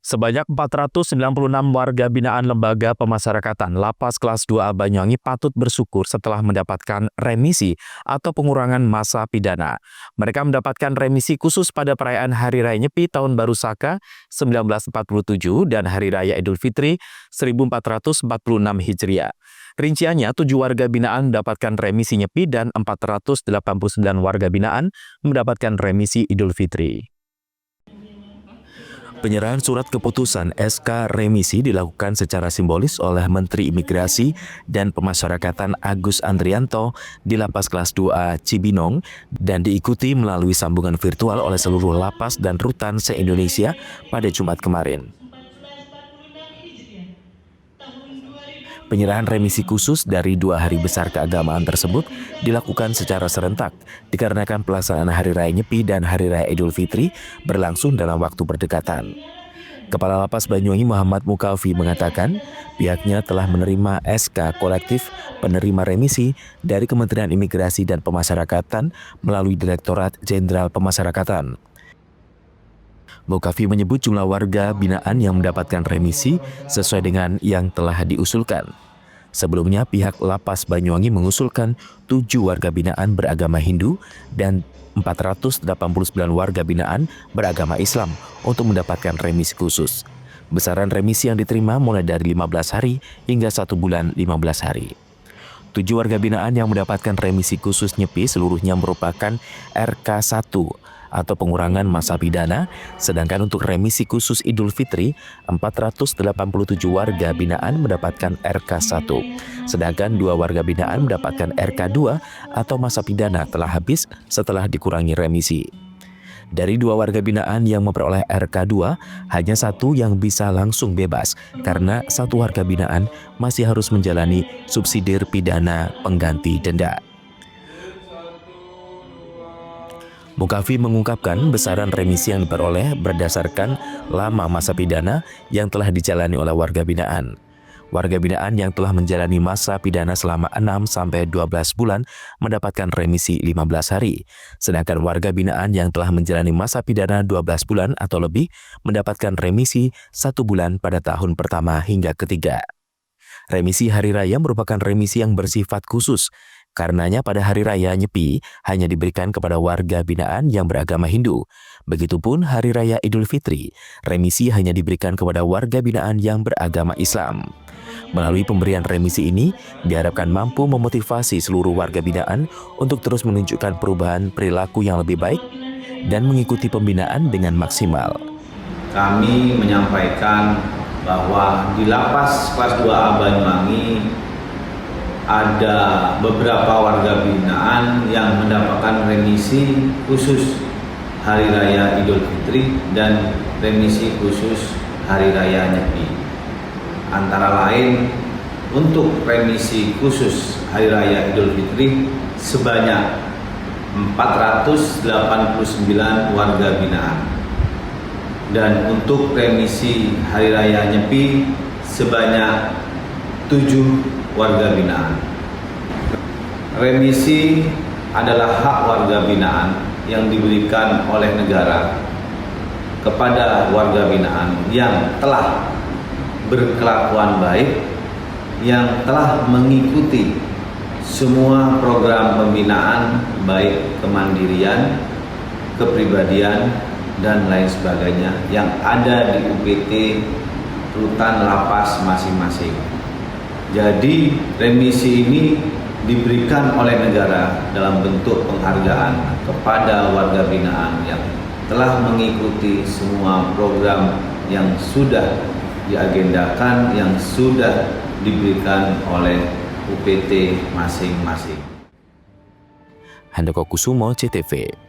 Sebanyak 496 warga binaan Lembaga Pemasyarakatan Lapas Kelas 2A Banyuwangi patut bersyukur setelah mendapatkan remisi atau pengurangan masa pidana. Mereka mendapatkan remisi khusus pada perayaan Hari Raya Nyepi Tahun Baru Saka 1947 dan Hari Raya Idul Fitri 1446 Hijriah. Rinciannya, 7 warga binaan mendapatkan remisi Nyepi dan 489 warga binaan mendapatkan remisi Idul Fitri. Penyerahan surat keputusan SK remisi dilakukan secara simbolis oleh Menteri Imigrasi dan Pemasyarakatan Agus Andrianto di Lapas Kelas 2A Cibinong dan diikuti melalui sambungan virtual oleh seluruh lapas dan rutan se-Indonesia pada Jumat kemarin. Penyerahan remisi khusus dari 2 hari besar keagamaan tersebut dilakukan secara serentak dikarenakan pelaksanaan Hari Raya Nyepi dan Hari Raya Idul Fitri berlangsung dalam waktu berdekatan. Kepala Lapas Banyuwangi Muhammad Mukafi mengatakan pihaknya telah menerima SK kolektif penerima remisi dari Kementerian Imigrasi dan Pemasyarakatan melalui Direktorat Jenderal Pemasyarakatan. Mukafi menyebut jumlah warga binaan yang mendapatkan remisi sesuai dengan yang telah diusulkan. Sebelumnya, pihak Lapas Banyuwangi mengusulkan 7 warga binaan beragama Hindu dan 489 warga binaan beragama Islam untuk mendapatkan remisi khusus. Besaran remisi yang diterima mulai dari 15 hari hingga 1 bulan 15 hari. 7 warga binaan yang mendapatkan remisi khusus Nyepi seluruhnya merupakan RK1 atau pengurangan masa pidana, sedangkan untuk remisi khusus Idul Fitri, 487 warga binaan mendapatkan RK1, sedangkan 2 warga binaan mendapatkan RK2 atau masa pidana telah habis setelah dikurangi remisi. Dari 2 warga binaan yang memperoleh RK2, hanya 1 yang bisa langsung bebas karena 1 warga binaan masih harus menjalani subsidir pidana pengganti denda. Mukafi mengungkapkan besaran remisi yang diperoleh berdasarkan lama masa pidana yang telah dijalani oleh warga binaan. Warga binaan yang telah menjalani masa pidana selama 6-12 bulan mendapatkan remisi 15 hari, sedangkan warga binaan yang telah menjalani masa pidana 12 bulan atau lebih mendapatkan remisi 1 bulan pada tahun pertama hingga ketiga. Remisi Hari Raya merupakan remisi yang bersifat khusus. Karenanya pada Hari Raya Nyepi hanya diberikan kepada warga binaan yang beragama Hindu. Begitupun Hari Raya Idul Fitri, remisi hanya diberikan kepada warga binaan yang beragama Islam. Melalui pemberian remisi ini, diharapkan mampu memotivasi seluruh warga binaan untuk terus menunjukkan perubahan perilaku yang lebih baik dan mengikuti pembinaan dengan maksimal. Kami menyampaikan bahwa di Lapas Kelas 2A Banyuwangi ada beberapa warga binaan yang mendapatkan remisi khusus Hari Raya Idul Fitri dan remisi khusus Hari Raya Nyepi. Antara lain, untuk remisi khusus Hari Raya Idul Fitri sebanyak 489 warga binaan. Dan untuk remisi Hari Raya Nyepi sebanyak 7 warga binaan. Remisi adalah hak warga binaan yang diberikan oleh negara kepada warga binaan yang telah berkelakuan baik, yang telah mengikuti semua program pembinaan baik kemandirian, kepribadian, dan lain sebagainya yang ada di UPT rutan lapas masing-masing. Jadi remisi ini diberikan oleh negara dalam bentuk penghargaan kepada warga binaan yang telah mengikuti semua program yang sudah diagendakan, yang sudah diberikan oleh UPT masing-masing. Handoko Kusumo, CTV.